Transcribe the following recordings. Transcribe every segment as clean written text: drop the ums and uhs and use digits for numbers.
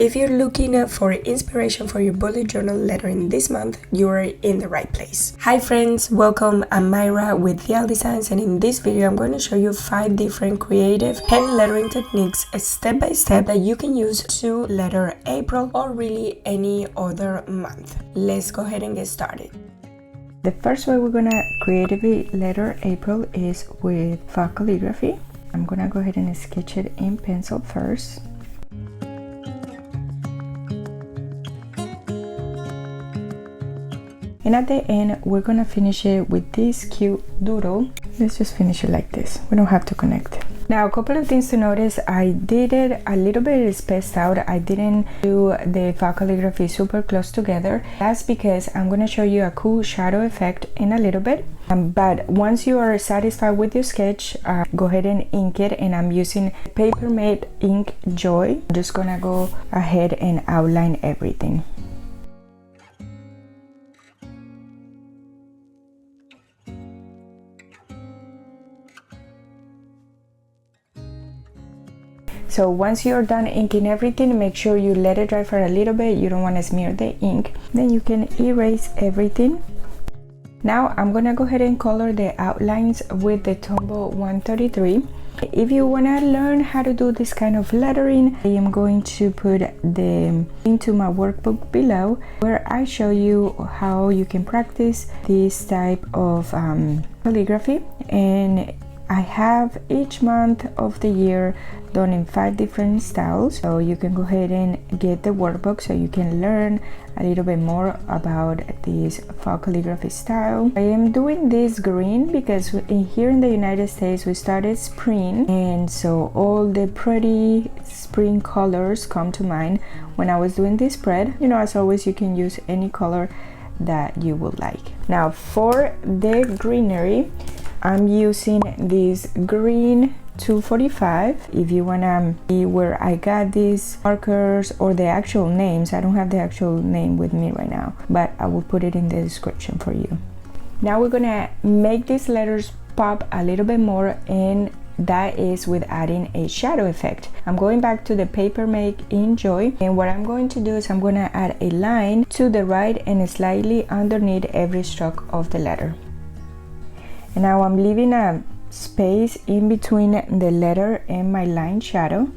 If you're looking for inspiration for your bullet journal lettering this month, you are in the right place. Hi friends, welcome. I'm Myra with Vial Designs, and in this video I'm going to show you 5 different creative pen lettering techniques step by step that you can use to letter April or really any other month. Let's go ahead and get started. The first way we're gonna creatively letter April is with Faux calligraphy. I'm gonna go ahead and sketch it in pencil first. And at the end, we're gonna finish it with this cute doodle. Let's just finish it like this. We don't have to connect. Now, a couple of things to notice. I did it a little bit spaced out. I didn't do the Faux calligraphy super close together. That's because I'm gonna show you a cool shadow effect in a little bit. But once you are satisfied with your sketch, go ahead and ink it. And I'm using Paper Mate Ink Joy. I'm just gonna go ahead and outline everything. So once you're done inking everything, make sure you let it dry for a little bit. You don't want to smear the ink. Then you can erase everything. Now I'm gonna go ahead and color the outlines with the Tombow 133. If you want to learn how to do this kind of lettering, I am going to put the link to my workbook below, where I show you how you can practice this type of calligraphy. And I have each month of the year done in 5 different styles, so you can go ahead and get the workbook so you can learn a little bit more about this Faux calligraphy style. I am doing this green because here in the United States we started spring, and so all the pretty spring colors come to mind when I was doing this spread. You know, as always, you can use any color that you would like. Now for the greenery, I'm using this green 245. If you wanna see where I got these markers or the actual names, I don't have the actual name with me right now, but I will put it in the description for you. Now we're gonna make these letters pop a little bit more, and that is with adding a shadow effect. I'm going back to the Paper Mate Ink Joy, and what I'm going to do is I'm gonna add a line to the right and slightly underneath every stroke of the letter. And now I'm leaving a space in between the letter and my line shadow,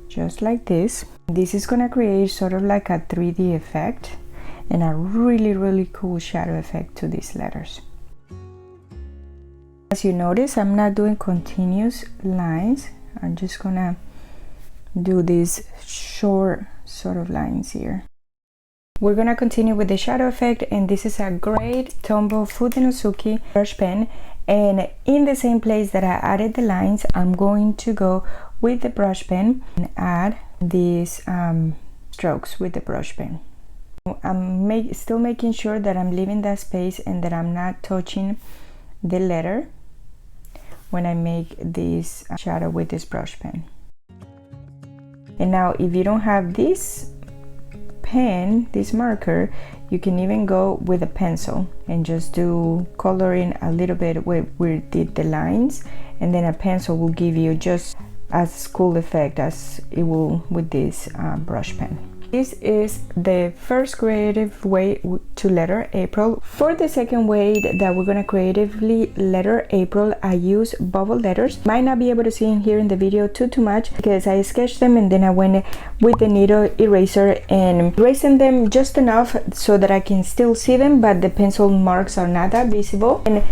just like this. This is gonna create sort of like a 3D effect and a really cool shadow effect to these letters. As you notice, I'm not doing continuous lines. I'm just gonna do these short sort of lines here. We're gonna continue with the shadow effect, and this is a great Tombow Fudenosuke brush pen. And in the same place that I added the lines, I'm going to go with the brush pen and add these strokes with the brush pen. I'm still making sure that I'm leaving that space and that I'm not touching the letter when I make this shadow with this brush pen. And now if you don't have this pen, this marker, you can even go with a pencil and just do coloring a little bit where we did the lines, and then a pencil will give you just as cool effect as it will with this brush pen. This is the first creative way to letter April. For the second way that we're gonna creatively letter April, I use bubble letters. Might not be able to see in here in the video too much because I sketched them and then I went with the needle eraser and erasing them just enough so that I can still see them, but the pencil marks are not that visible. And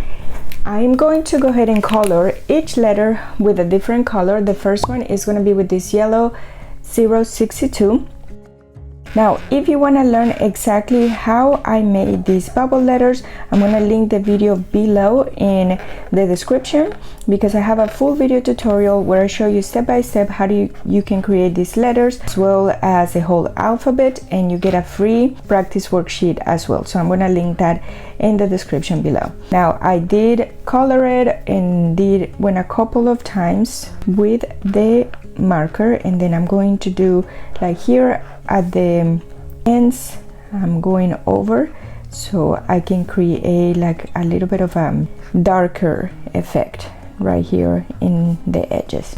I'm going to go ahead and color each letter with a different color. The first one is going to be with this yellow 062. Now, if you want to learn exactly how I made these bubble letters, I'm going to link the video below in the description, because I have a full video tutorial where I show you step by step how you can create these letters, as well as the whole alphabet, and you get a free practice worksheet as well. So I'm going to link that in the description below. Now, I did color it and went a couple of times with the marker, and then I'm going to do like here at the ends, I'm going over so I can create like a little bit of a darker effect right here in the edges.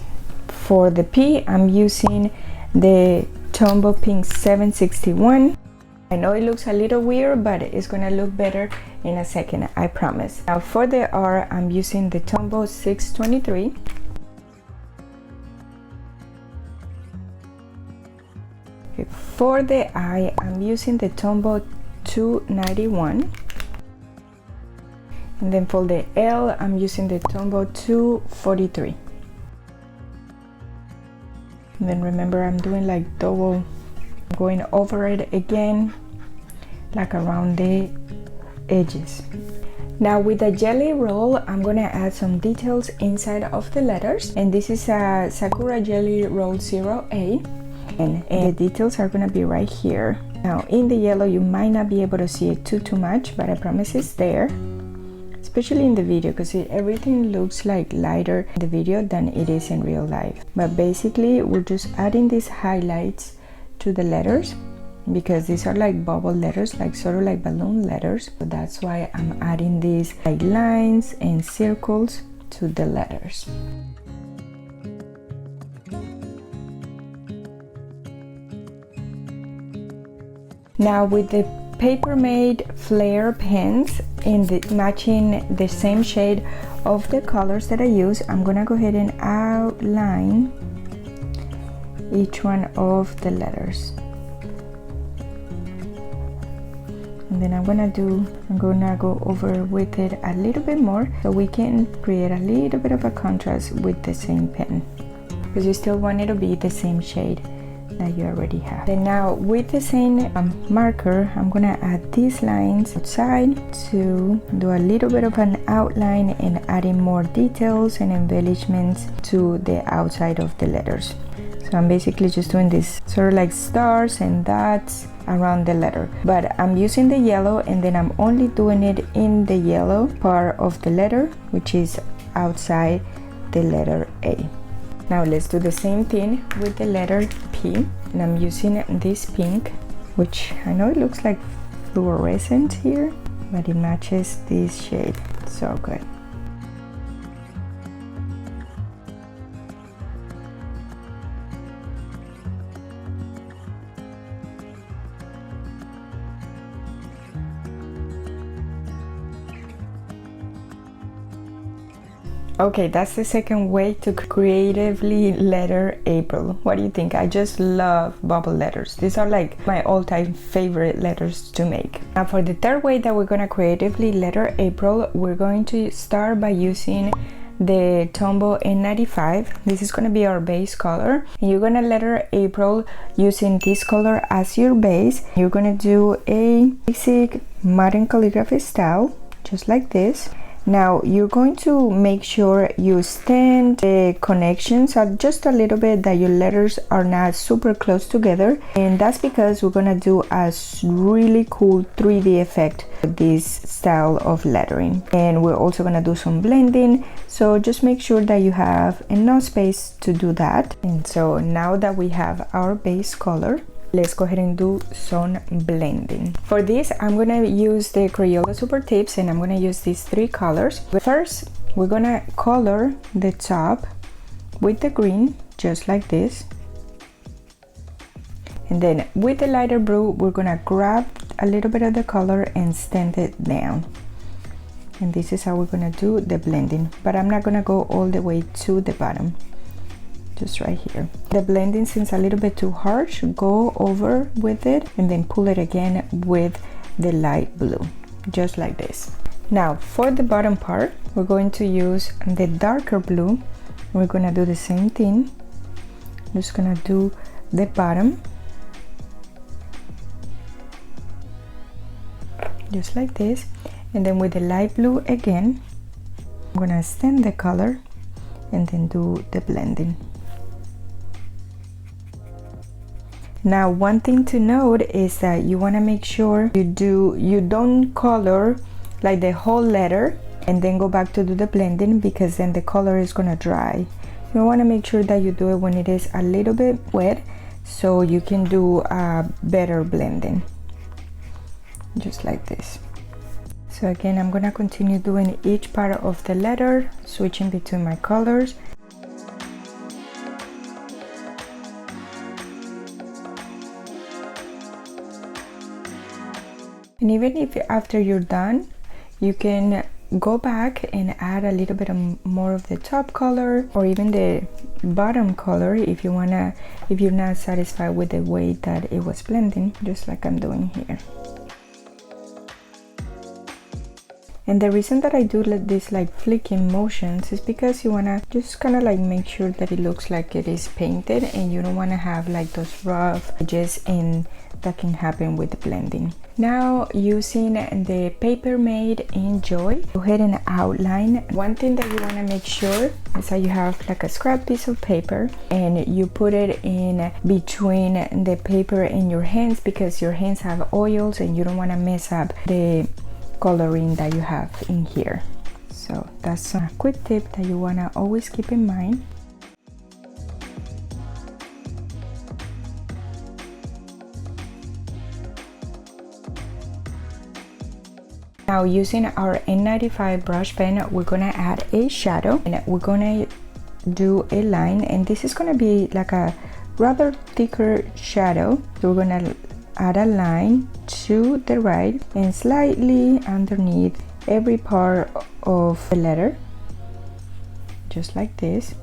For the P, I'm using the Tombow Pink 761. I know it looks a little weird, but it's gonna look better in a second, I promise. Now for the R, I'm using the Tombow 623. Okay, for the I, I'm using the Tombow 291. And then for the L, I'm using the Tombow 243. And then remember, I'm doing like double, going over it again, like around the edges. Now with the jelly roll, I'm gonna add some details inside of the letters, and this is a Sakura Jelly Roll 0A, and the details are gonna be right here. Now in the yellow, you might not be able to see it too much, but I promise it's there, especially in the video, because everything looks like lighter in the video than it is in real life. But basically, we're just adding these highlights to the letters, because these are like bubble letters, like sort of like balloon letters. So that's why I'm adding these like lines and circles to the letters. Now with the Paper Made Flare pens in the matching the same shade of the colors that I use, I'm gonna go ahead and outline each one of the letters. And then I'm gonna go over with it a little bit more, so we can create a little bit of a contrast with the same pen, because you still want it to be the same shade that you already have. Then now with the same marker, I'm gonna add these lines outside to do a little bit of an outline and adding more details and embellishments to the outside of the letters. So I'm basically just doing this sort of like stars and dots around the letter, but I'm using the yellow, and then I'm only doing it in the yellow part of the letter, which is outside the letter A. Now let's do the same thing with the letter P, and I'm using this pink, which I know it looks like fluorescent here, but it matches this shade so good. Okay, that's the second way to creatively letter April. What do you think? I just love bubble letters. These are like my all-time favorite letters to make. Now for the third way that we're gonna creatively letter April, we're going to start by using the Tombow N95. This is gonna be our base color, and you're gonna letter April using this color as your base. You're gonna do a basic modern calligraphy style, just like this. Now you're going to make sure you stand the connections just a little bit, that your letters are not super close together, and that's because we're gonna do a really cool 3D effect with this style of lettering. And we're also gonna do some blending, so just make sure that you have enough space to do that. And so now that we have our base color, let's go ahead and do some blending. For this, I'm gonna use the Crayola Super Tips, and I'm gonna use these three colors. But first, we're gonna color the top with the green, just like this. And then with the lighter blue, we're gonna grab a little bit of the color and stand it down. And this is how we're gonna do the blending, but I'm not gonna go all the way to the bottom. Just right here. The blending seems a little bit too harsh, go over with it and then pull it again with the light blue, just like this. Now for the bottom part, we're going to use the darker blue. We're gonna do the same thing. I'm just gonna do the bottom, just like this, and then with the light blue again, I'm gonna stand the color and then do the blending. Now one thing to note is that you want to make sure you don't color like the whole letter and then go back to do the blending, because then the color is going to dry. You want to make sure that you do it when it is a little bit wet, so you can do a better blending, just like this. So again, I'm going to continue doing each part of the letter, switching between my colors. And even if after you're done, you can go back and add a little bit more of the top color or even the bottom color if you're not satisfied with the way that it was blending, just like I'm doing here. And the reason that I do this like flicking motions is because you want to just kind of like make sure that it looks like it is painted, and you don't want to have like those rough edges in that can happen with the blending. Now, using the paper made in Joy, go ahead and outline. One thing that you want to make sure is that you have like a scrap piece of paper and you put it in between the paper and your hands, because your hands have oils and you don't want to mess up the coloring that you have in here. So that's a quick tip that you want to always keep in mind. Now, using our N95 brush pen, we're gonna add a shadow and we're gonna do a line, and this is gonna be like a rather thicker shadow. So we're gonna add a line to the right and slightly underneath every part of the letter, just like this.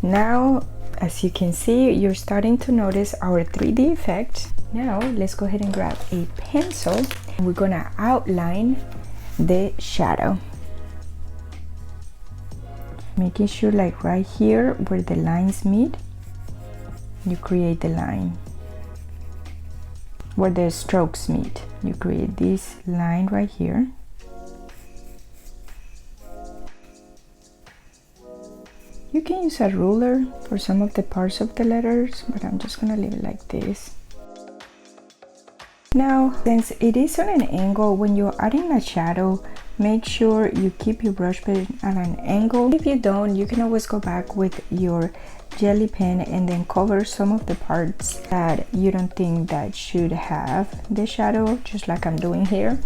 Now, as you can see, you're starting to notice our 3D effect. Now let's go ahead and grab a pencil. We're gonna outline the shadow, making sure like right here where the lines meet, you create the line. Where the strokes meet, you create this line right here. You can use a ruler for some of the parts of the letters, but I'm just gonna leave it like this. Now, since it is on an angle, when you're adding a shadow, make sure you keep your brush pen at an angle. If you don't, you can always go back with your jelly pen and then cover some of the parts that you don't think that should have the shadow, just like I'm doing here.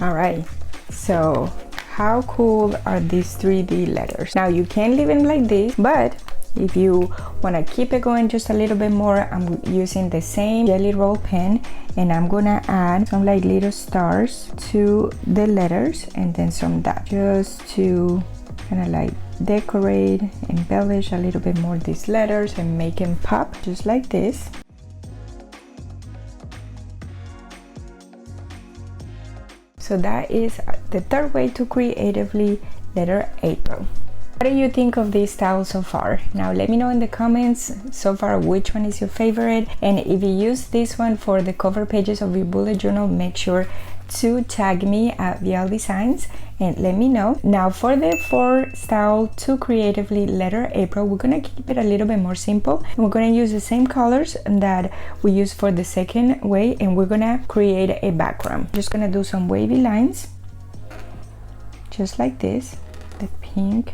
All right, so how cool are these 3D letters? Now you can leave them like this, but if you want to keep it going just a little bit more, I'm using the same jelly roll pen and I'm gonna add some like little stars to the letters and then some dots, just to kind of like decorate, embellish a little bit more these letters and make them pop just like this. So that is the third way to creatively letter April. What do you think of this style so far? Now let me know in the comments so far which one is your favorite, and if you use this one for the cover pages of your bullet journal, make sure to tag me at Vial Designs and let me know. Now for the fourth style to creatively letter April, we're gonna keep it a little bit more simple and we're gonna use the same colors that we used for the second way, and we're gonna create a background. Just gonna do some wavy lines just like this, the pink.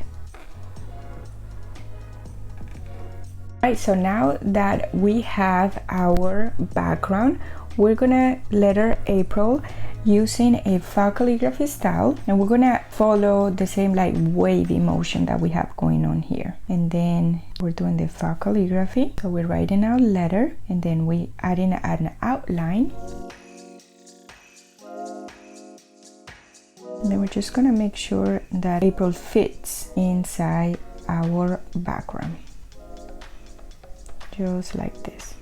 Right, so now that we have our background, we're gonna letter April using a Faux calligraphy style, and we're gonna follow the same like wavy motion that we have going on here. And then we're doing the Faux calligraphy, so we're writing our letter and then we adding an outline, and then we're just gonna make sure that April fits inside our background, just like this.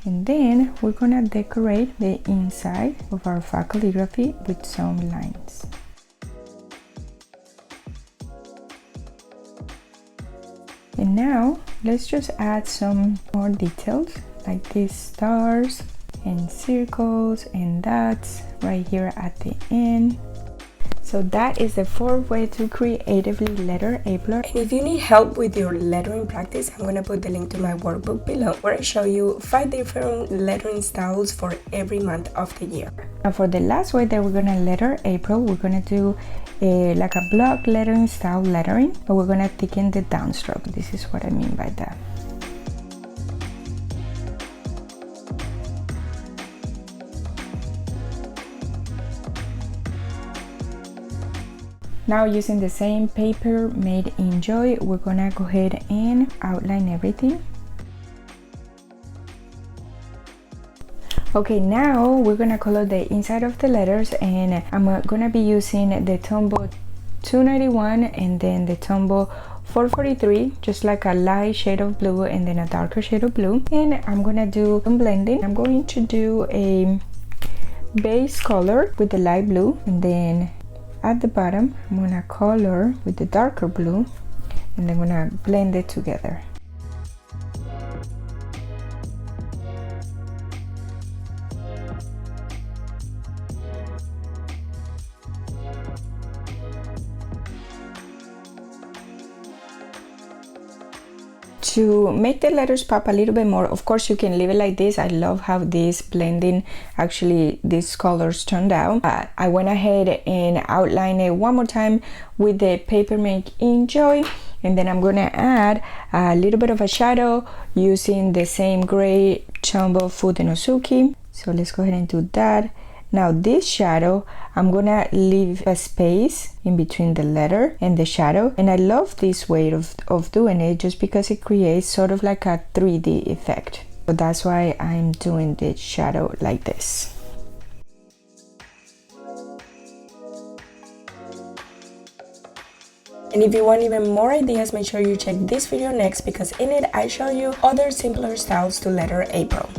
And then we're gonna decorate the inside of our Faux calligraphy with some lines. And now let's just add some more details like these stars and circles and dots right here at the end. So that is the fourth way to creatively letter April. And if you need help with your lettering practice, I'm gonna put the link to my workbook below, where I show you 5 different lettering styles for every month of the year. Now for the last way that we're gonna letter April, we're gonna do like a block lettering style lettering, but we're gonna thicken the downstroke. This is what I mean by that. Now using the same paper made in Joy, we're gonna go ahead and outline everything. Okay, now we're gonna color the inside of the letters, and I'm gonna be using the Tombow 291 and then the Tombow 443, just like a light shade of blue and then a darker shade of blue. And I'm gonna do some blending. I'm going to do a base color with the light blue, and then at the bottom I'm gonna color with the darker blue, and then I'm gonna blend it together. To make the letters pop a little bit more, of course you can leave it like this. I love how this blending, actually these colors turned out. I went ahead and outlined it one more time with the paper made in Joy, and then I'm gonna add a little bit of a shadow using the same gray Tombow Fudenosuke. So let's go ahead and do that. Now this shadow, I'm gonna leave a space in between the letter and the shadow, and I love this way of doing it just because it creates sort of like a 3D effect. So that's why I'm doing the shadow like this. And if you want even more ideas, make sure you check this video next, because in it I show you other simpler styles to letter April.